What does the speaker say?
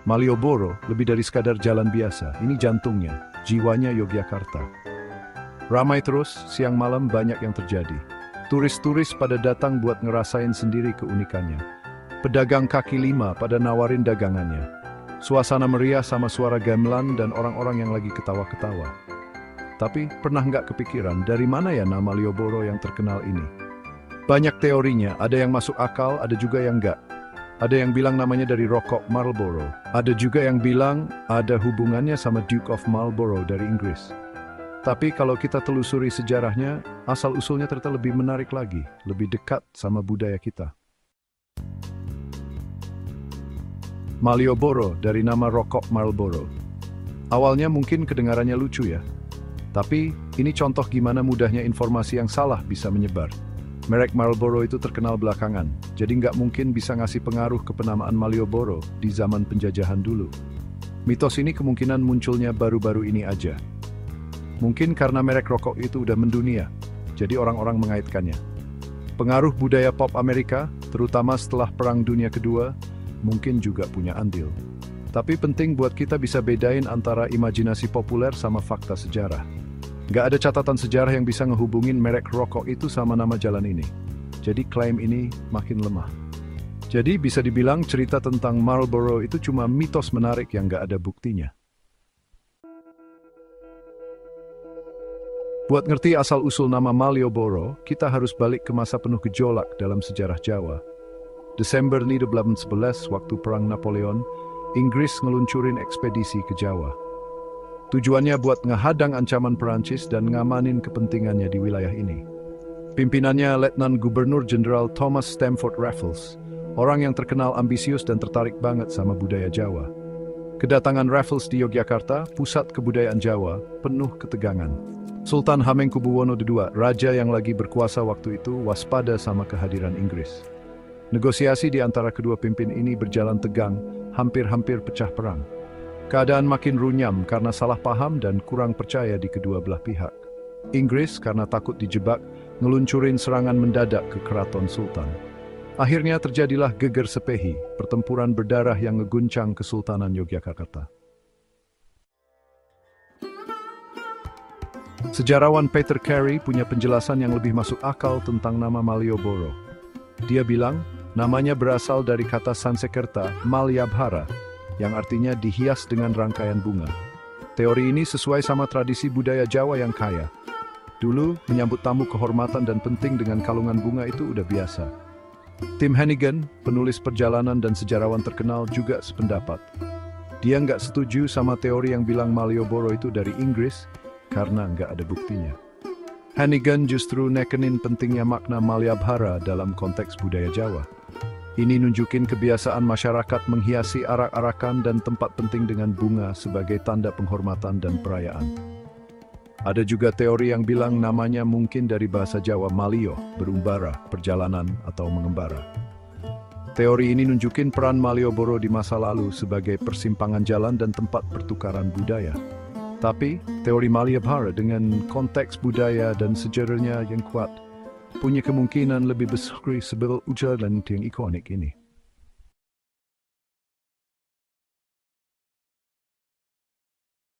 Malioboro lebih dari sekadar jalan biasa, ini jantungnya, jiwanya Yogyakarta. Ramai terus, siang malam banyak yang terjadi. Turis-turis pada datang buat ngerasain sendiri keunikannya. Pedagang kaki lima pada nawarin dagangannya. Suasana meriah sama suara gamelan dan orang-orang yang lagi ketawa-ketawa. Tapi pernah nggak kepikiran dari mana ya nama Malioboro yang terkenal ini? Banyak teorinya, ada yang masuk akal, ada juga yang nggak. Ada yang bilang namanya dari rokok Marlboro. Ada juga yang bilang ada hubungannya sama Duke of Marlborough dari Inggris. Tapi kalau kita telusuri sejarahnya, asal-usulnya ternyata lebih menarik lagi, lebih dekat sama budaya kita. Malioboro dari nama rokok Marlboro. Awalnya mungkin kedengarannya lucu ya. Tapi ini contoh gimana mudahnya informasi yang salah bisa menyebar. Merek Marlboro itu terkenal belakangan, jadi nggak mungkin bisa ngasih pengaruh ke penamaan Malioboro di zaman penjajahan dulu. Mitos ini kemungkinan munculnya baru-baru ini aja. Mungkin karena merek rokok itu udah mendunia, jadi orang-orang mengaitkannya. Pengaruh budaya pop Amerika, terutama setelah Perang Dunia Kedua, mungkin juga punya andil. Tapi penting buat kita bisa bedain antara imajinasi populer sama fakta sejarah. Nggak ada catatan sejarah yang bisa ngehubungin merek rokok itu sama nama jalan ini. Jadi klaim ini makin lemah. Jadi bisa dibilang cerita tentang Marlboro itu cuma mitos menarik yang nggak ada buktinya. Buat ngerti asal-usul nama Malioboro, kita harus balik ke masa penuh gejolak dalam sejarah Jawa. Desember 1811, waktu Perang Napoleon, Inggris ngeluncurin ekspedisi ke Jawa. Tujuannya buat ngehadang ancaman Perancis dan ngamanin kepentingannya di wilayah ini. Pimpinannya Letnan Gubernur Jenderal Thomas Stamford Raffles, orang yang terkenal ambisius dan tertarik banget sama budaya Jawa. Kedatangan Raffles di Yogyakarta, pusat kebudayaan Jawa, penuh ketegangan. Sultan Hamengkubuwono II, raja yang lagi berkuasa waktu itu, waspada sama kehadiran Inggris. Negosiasi di antara kedua pimpin ini berjalan tegang, hampir-hampir pecah perang. Keadaan makin runyam karena salah paham dan kurang percaya di kedua belah pihak. Inggris karena takut dijebak, ngeluncurin serangan mendadak ke keraton Sultan. Akhirnya terjadilah Geger Sepehi, pertempuran berdarah yang ngeguncang Kesultanan Yogyakarta. Sejarawan Peter Carey punya penjelasan yang lebih masuk akal tentang nama Malioboro. Dia bilang, namanya berasal dari kata Sansekerta Malyabhara, yang artinya dihias dengan rangkaian bunga. Teori ini sesuai sama tradisi budaya Jawa yang kaya. Dulu, menyambut tamu kehormatan dan penting dengan kalungan bunga itu udah biasa. Tim Hannigan, penulis perjalanan dan sejarawan terkenal juga sependapat. Dia nggak setuju sama teori yang bilang Malioboro itu dari Inggris, karena nggak ada buktinya. Hannigan justru nekenin pentingnya makna Malyabhara dalam konteks budaya Jawa. Ini nunjukin kebiasaan masyarakat menghiasi arak-arakan dan tempat penting dengan bunga sebagai tanda penghormatan dan perayaan. Ada juga teori yang bilang namanya mungkin dari bahasa Jawa Malio, berumbara, perjalanan, atau mengembara. Teori ini nunjukin peran Malioboro di masa lalu sebagai persimpangan jalan dan tempat pertukaran budaya. Tapi, teori Malyabhara dengan konteks budaya dan sejarahnya yang kuat, punya kemungkinan lebih besar sebelum ujaran yang ikonik ini.